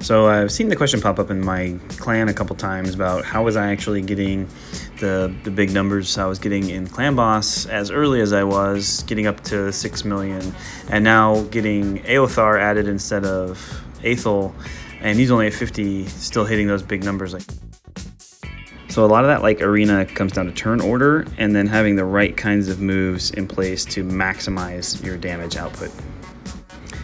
So I've seen the question pop up in my clan a couple times about how was I actually getting the big numbers I was getting in Clan Boss as early as I was, getting up to 6 million, and now getting Eothar added instead of Aethel, and he's only at 50, still hitting those big numbers. So a lot of that arena comes down to turn order and then having the right kinds of moves in place to maximize your damage output.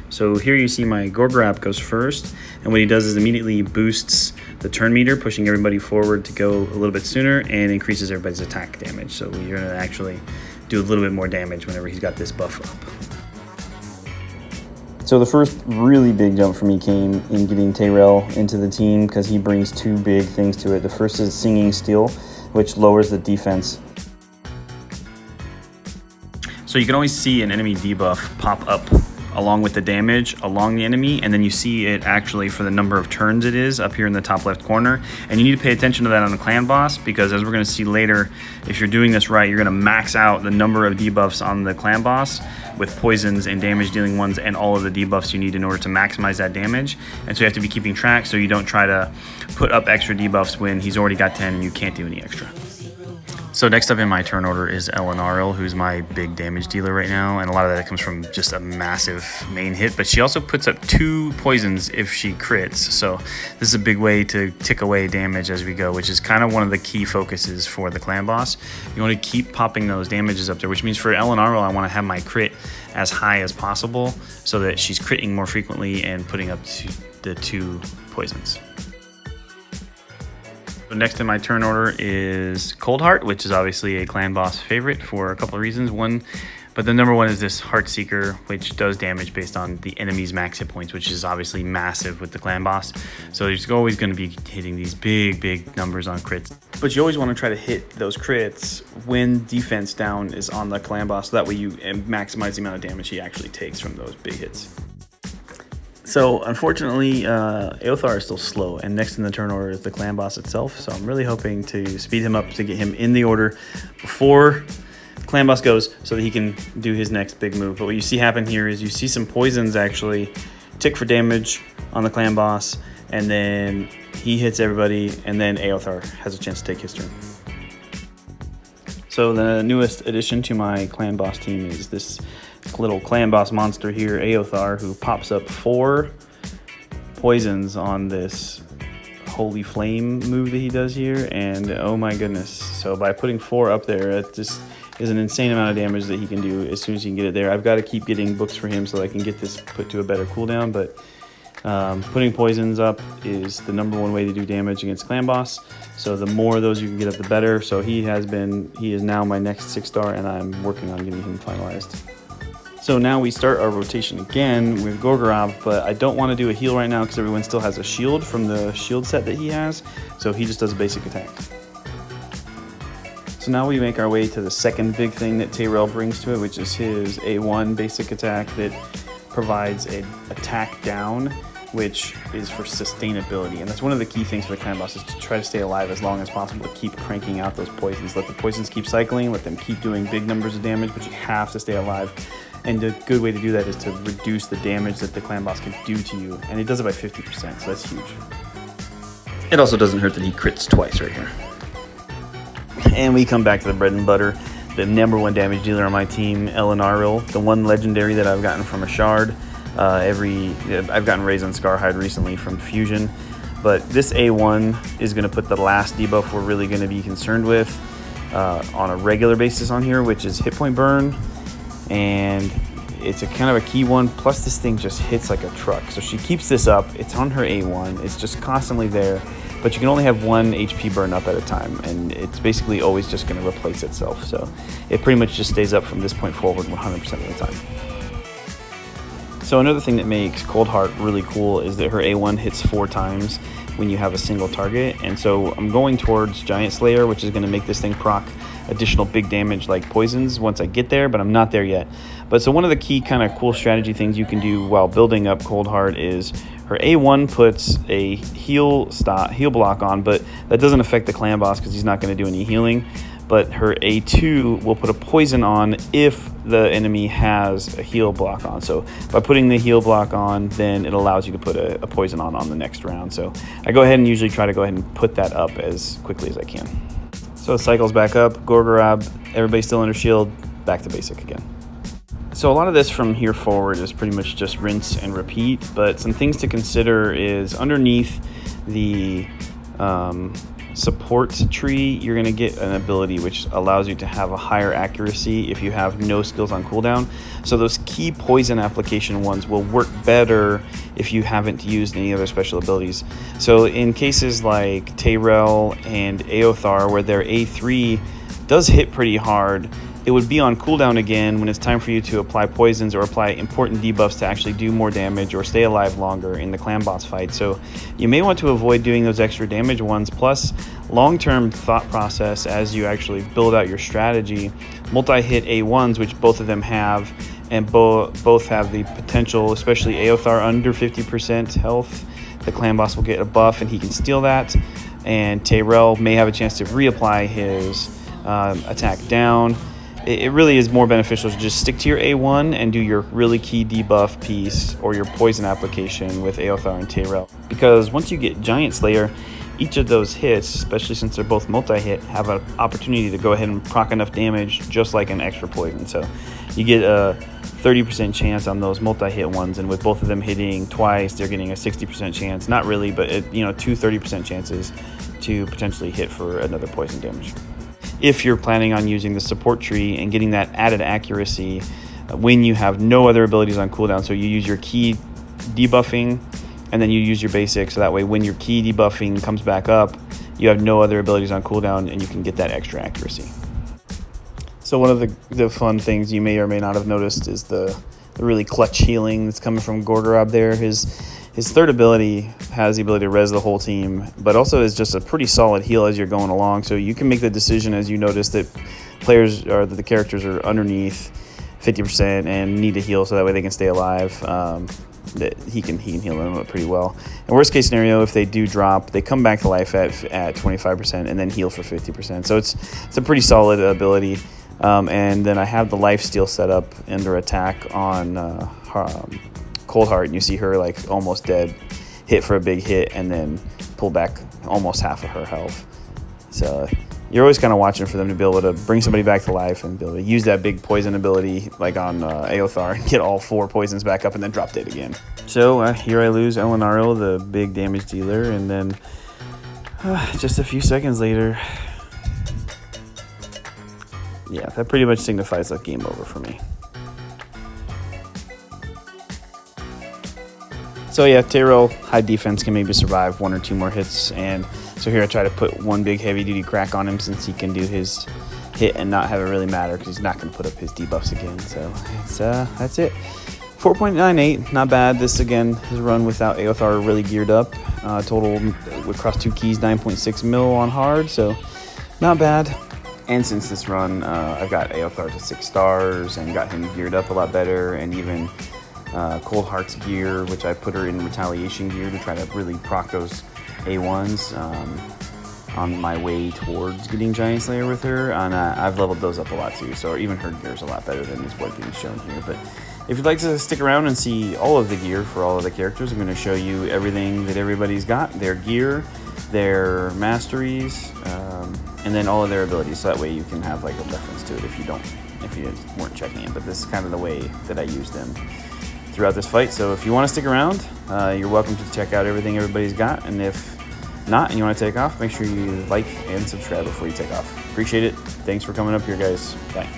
So here you see my Gorgrab goes first, and what he does is immediately boosts the turn meter, pushing everybody forward to go a little bit sooner and increases everybody's attack damage. So you're going to actually do a little bit more damage whenever he's got this buff up. So the first really big jump for me came in getting Tyrell into the team because he brings two big things to it. The first is Singing Steel, which lowers the defense. So you can always see an enemy debuff pop up along with the damage along the enemy, and then you see it actually for the number of turns it is up here in the top left corner. And you need to pay attention to that on the clan boss, because as we're going to see later, if you're doing this right, you're going to max out the number of debuffs on the clan boss with poisons and damage dealing ones and all of the debuffs you need in order to maximize that damage. And so you have to be keeping track so you don't try to put up extra debuffs when he's already got 10 and you can't do any extra. So next up in my turn order is Elenaril, who's my big damage dealer right now, and a lot of that comes from just a massive main hit, but she also puts up 2 poisons if she crits, so this is a big way to tick away damage as we go, which is kind of one of the key focuses for the clan boss. You want to keep popping those damages up there, which means for Elenaril I want to have my crit as high as possible so that she's critting more frequently and putting up the 2 poisons. So next in my turn order is Coldheart, which is obviously a clan boss favorite for a couple of reasons. But the number one is this Heartseeker, which does damage based on the enemy's max hit points, which is obviously massive with the clan boss. So you're always going to be hitting these big numbers on crits. But you always want to try to hit those crits when defense down is on the clan boss, so that way you maximize the amount of damage he actually takes from those big hits. So unfortunately, Eothar is still slow, and next in the turn order is the clan boss itself. So I'm really hoping to speed him up to get him in the order before clan boss goes so that he can do his next big move. But what you see happen here is you see some poisons actually tick for damage on the clan boss, and then he hits everybody, and then Eothar has a chance to take his turn. So the newest addition to my clan boss team is this little clan boss monster here, Eothar, who pops up 4 poisons on this Holy Flame move that he does here, and oh my goodness. So by putting 4 up there, it just is an insane amount of damage that he can do as soon as he can get it there. I've got to keep getting books for him so I can get this put to a better cooldown, but putting poisons up is the number one way to do damage against clan boss. So the more of those you can get up, the better. So he is now my next 6-star, and I'm working on getting him finalized. So now we start our rotation again with Gorgoroth, but I don't want to do a heal right now because everyone still has a shield from the shield set that he has, so he just does a basic attack. So now we make our way to the second big thing that Tyrell brings to it, which is his A1 basic attack that provides an attack down, which is for sustainability. And that's one of the key things for the clan boss, is to try to stay alive as long as possible, to keep cranking out those poisons. Let the poisons keep cycling, let them keep doing big numbers of damage, but you have to stay alive. And a good way to do that is to reduce the damage that the clan boss can do to you. And it does it by 50%, so that's huge. It also doesn't hurt that he crits twice right here. And we come back to the bread and butter. The number 1 damage dealer on my team, Elenaril, the one legendary that I've gotten from a shard. I've gotten Raisin Scarhide recently from Fusion. But this A1 is going to put the last debuff we're really going to be concerned with on a regular basis on here, which is hit point burn. And it's a kind of a key one, plus this thing just hits like a truck. So she keeps this up, it's on her A1, it's just constantly there, but you can only have 1 HP burn up at a time, and it's basically always just going to replace itself. So it pretty much just stays up from this point forward 100% of the time. So another thing that makes Coldheart really cool is that her A1 hits 4 times when you have a single target, and so I'm going towards Giant Slayer, which is going to make this thing proc additional big damage like poisons once I get there, but I'm not there yet. But so one of the key kind of cool strategy things you can do while building up Coldheart is her A1 puts a heal block on, but that doesn't affect the clan boss because he's not going to do any healing. but her A2 will put a poison on if the enemy has a heal block on. So by putting the heal block on, then it allows you to put a poison on the next round. So I go ahead and usually try to go ahead and put that up as quickly as I can. So it cycles back up, Gorgorab, everybody's still under shield, back to basic again. So a lot of this from here forward is pretty much just rinse and repeat, but some things to consider is underneath the support tree, you're going to get an ability which allows you to have a higher accuracy if you have no skills on cooldown. So those key poison application ones will work better if you haven't used any other special abilities. So in cases like Tyrell and Eothar, where their A3 does hit pretty hard, it would be on cooldown again when it's time for you to apply poisons or apply important debuffs to actually do more damage or stay alive longer in the clan boss fight. So you may want to avoid doing those extra damage ones. Plus, long-term thought process as you actually build out your strategy, multi-hit A1s, which both of them have, and both have the potential, especially Eothar under 50% health. The clan boss will get a buff and he can steal that. And Tyrell may have a chance to reapply his attack down. It really is more beneficial to just stick to your A1 and do your really key debuff piece or your poison application with Eothar and Tyrell. Because once you get Giant Slayer, each of those hits, especially since they're both multi-hit, have an opportunity to go ahead and proc enough damage just like an extra poison. So you get a 30% chance on those multi-hit ones, and with both of them hitting twice, they're getting a 60% chance. Not really, but two 30% chances to potentially hit for another poison damage. If you're planning on using the support tree and getting that added accuracy when you have no other abilities on cooldown, so you use your key debuffing and then you use your basic, so that way when your key debuffing comes back up, you have no other abilities on cooldown and you can get that extra accuracy. So one of the fun things you may or may not have noticed is the really clutch healing that's coming from Gorgorab there. His third ability has the ability to res the whole team, but also is just a pretty solid heal as you're going along. So you can make the decision as you notice that the characters are underneath 50% and need to heal, so that way they can stay alive. That he can heal them pretty well. In worst case scenario, if they do drop, they come back to life at 25% and then heal for 50%. So it's a pretty solid ability. And then I have the lifesteal set up under attack on Cold Heart, and you see her like almost dead, hit for a big hit, and then pull back almost half of her health. So you're always kind of watching for them to be able to bring somebody back to life and be able to use that big poison ability like on Eothar and get all 4 poisons back up and then drop dead again. So here I lose Elenaro, the big damage dealer, and then just a few seconds later, yeah, that pretty much signifies like game over for me. So yeah, Tyrell, high defense, can maybe survive 1 or 2 more hits, and so here I try to put one big heavy duty crack on him since he can do his hit and not have it really matter because he's not going to put up his debuffs again. So that's it. 4.98, not bad. This again is run without Eothar really geared up. Total across 2 keys, 9.6 mil on hard, so not bad. And since this run, I've got Eothar to 6 stars and got him geared up a lot better, and even Cold Heart's gear, which I put her in retaliation gear to try to really proc those A1s on my way towards getting Giant Slayer with her. And I've leveled those up a lot too, so even her gear is a lot better than is what being shown here. But if you'd like to stick around and see all of the gear for all of the characters, I'm going to show you everything that everybody's got, their gear, their masteries, and then all of their abilities, so that way you can have like a reference to it if you weren't checking it. But this is kind of the way that I use them throughout this fight. So if you want to stick around, you're welcome to check out everything everybody's got, and if not and you want to take off, make sure you like and subscribe before you take off. Appreciate it. Thanks for coming up here, guys. Bye.